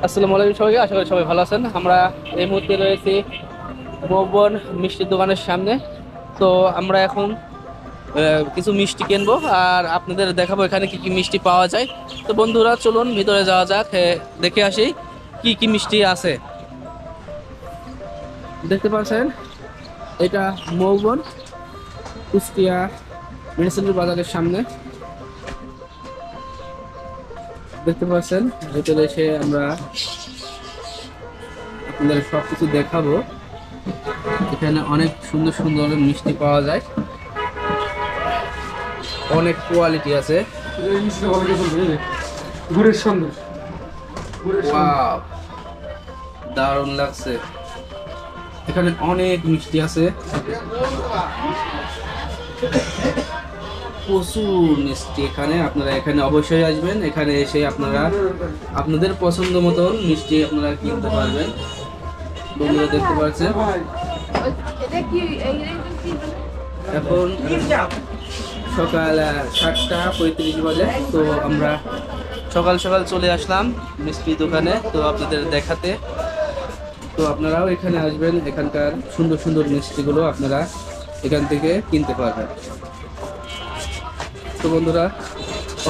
আসসালামু আলাইকুম সবাইকে, আশা করি সবাই ভালো আছেন। আমরা এই মুহূর্তে রয়েছি ভুবন মিষ্টির দোকানের সামনে। তো আমরা এখন কিছু মিষ্টি কিনবো আর আপনাদের দেখাবো এখানে কি কি মিষ্টি পাওয়া যায়। তো বন্ধুরা চলুন ভিতরে যাওয়া যাক, দেখে আসি কি কি মিষ্টি আছে। দেখতে পাচ্ছেন এটা মৌবন কুষ্টিয়া মিউনিসিপাল বাজারের সামনে। দেখতে পাচ্ছেন ভিতরে এসে আমরা আপনাদের সবকিছু দেখাবো। এখানে অনেক সুন্দর সুন্দর মিষ্টি পাওয়া যায়, অনেক কোয়ালিটি আছে। গুড়ের সন্দেশ ওয়াও, দারুণ লাগছে। এখানে অনেক মিষ্টি আছে, প্রচুর মিষ্টি। এখানে আপনারা এখানে অবশ্যই আসবেন, এখানে এসে আপনারা আপনাদের পছন্দ মতন মিষ্টি আপনারা কিনতে পারবেন। বন্ধুরা দেখতে পাচ্ছেন এখন সকাল 7:35 বাজে। তো আমরা সকাল সকাল চলে আসলাম মিষ্টি দোকানে তো আপনাদের দেখাতে। তো আপনারাও এখানে আসবেন, এখানকার সুন্দর সুন্দর মিষ্টিগুলো আপনারা এখান থেকে কিনতে পারবেন। তো বন্ধুরা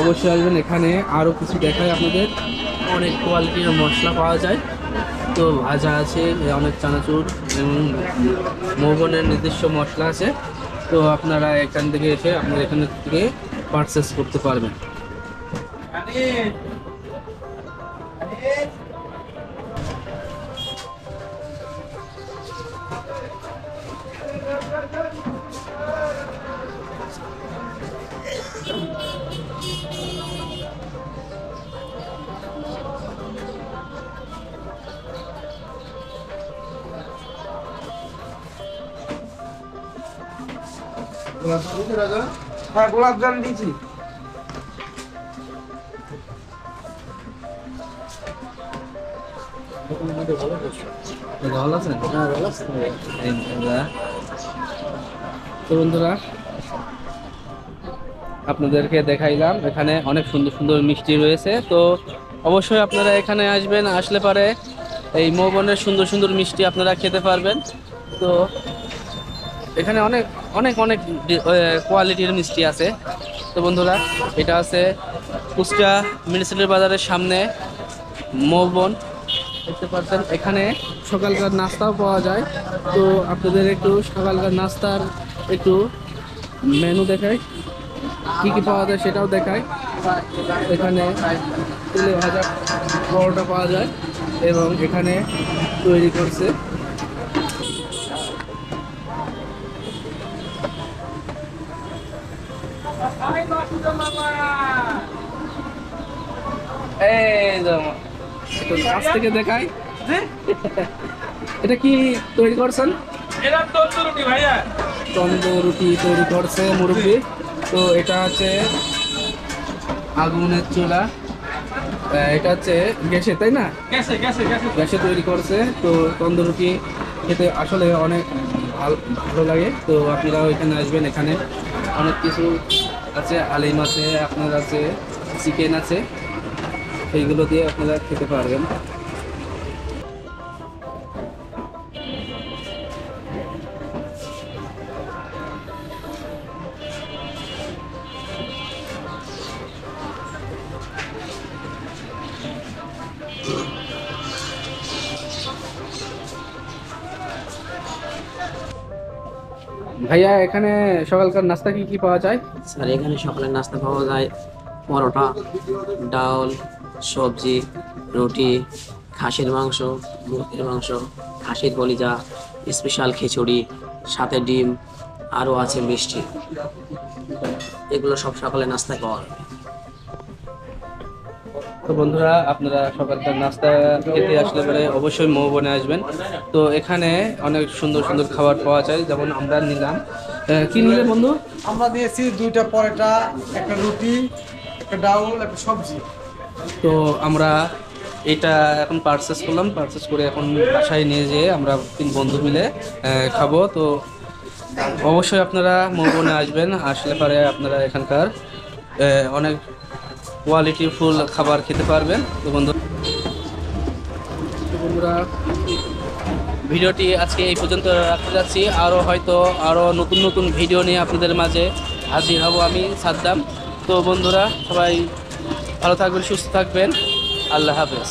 অবশ্যই আসবেন, এখানে আরও কিছু দেখায় আপনাদের। অনেক কোয়ালিটির মশলা পাওয়া যায়, তো ভাজা আছে, অনেক চানাচুর এবং মৌবনের নিজস্ব মশলা আছে। তো আপনারা এখান থেকে এসে আপনারা এখান থেকে পারচেস করতে পারবেন। হ্যাঁ, গোলাপ জাম দিয়েছি। ভালো আছেন? তো বন্ধুরা আপনাদেরকে দেখাইলাম এখানে অনেক সুন্দর সুন্দর মিষ্টি রয়েছে। তো অবশ্যই আপনারা এখানে আসবেন, আসলে পারে এই মৌবনের সুন্দর সুন্দর মিষ্টি আপনারা খেতে পারবেন। তো এখানে অনেক অনেক অনেক কোয়ালিটির মিষ্টি আছে। তো বন্ধুরা এটা আছে কুষ্টিয়া মিউনিসিপাল বাজারের সামনে মৌবন। দেখতে পাচ্ছেন এখানে সকালকার নাস্তাও পাওয়া যায়। তো আপনাদের একটু সকালকার নাস্তার একটু মেনু দেখাই, কি কি পাওয়া যায় সেটাও দেখায়। এখানে তেলে ভাজা পরোটা পাওয়া যায় এবং এখানে তৈরি করছে এই যেমন একটু কাছ থেকে দেখাই। এটা কি তৈরি করছেন? এটা তন্দুর রুটি ভাইয়া। তন্দুর রুটি তৈরি করছে মুরব্বি। তো এটা হচ্ছে আগুনের চুলা, এটা হচ্ছে গ্যাসে, তাই না? গ্যাসে গ্যাসে গ্যাসে গ্যাসে তৈরি করছে। তো তন্দুর রুটি খেতে আসলে অনেক ভালো লাগে। তো আপনারা ওইখানে আসবেন, এখানে অনেক কিছু আছে, আলিম আছে, আপনার আছে চিকেন আছে, সেইগুলো দিয়ে আপনারা খেতে পারবেন। ভাইয়া এখানে সকালকার নাস্তা কি কি পাওয়া যায়? স্যার এখানে সকালের নাস্তা পাওয়া যায় পরোটা, ডাল, সবজি, রুটি, খাসির মাংস, মুরগির মাংস, খাসির কলিজা, স্পেশাল খিচুড়ি, সাথে ডিম, আরও আছে মিষ্টি। এগুলো সব সকালে নাস্তায় পাওয়া যায়। তো বন্ধুরা আপনারা সকালকার নাস্তা খেতে আসলে পরে অবশ্যই মৌবনে আসবেন। তো এখানে অনেক সুন্দর সুন্দর খাবার পাওয়া যায়, যেমন আমরা নিলাম। কি নিলে বন্ধু? আমরা দিয়েছি 2টা পরোটা, একটা রুটি, একটা ডাউল, একটা সবজি। তো আমরা এটা এখন পারচেস করলাম, পারচেস করে এখন বাসায় নিয়ে যেয়ে আমরা 3 বন্ধু মিলে খাবো। তো অবশ্যই আপনারা মৌবনে আসবেন, আসলে পরে আপনারা এখানকার অনেক কোয়ালিটি ফুল খাবার খেতে পারবেন। তো বন্ধু বন্ধুরা, ভিডিওটি আজকে এই পর্যন্ত রাখতে যাচ্ছি। আরও নতুন নতুন ভিডিও নিয়ে আপনাদের মাঝে হাজির হব আমি, সাদ্দাম। তো বন্ধুরা, সবাই ভালো থাকবেন, সুস্থ থাকবেন। আল্লাহ হাফেজ।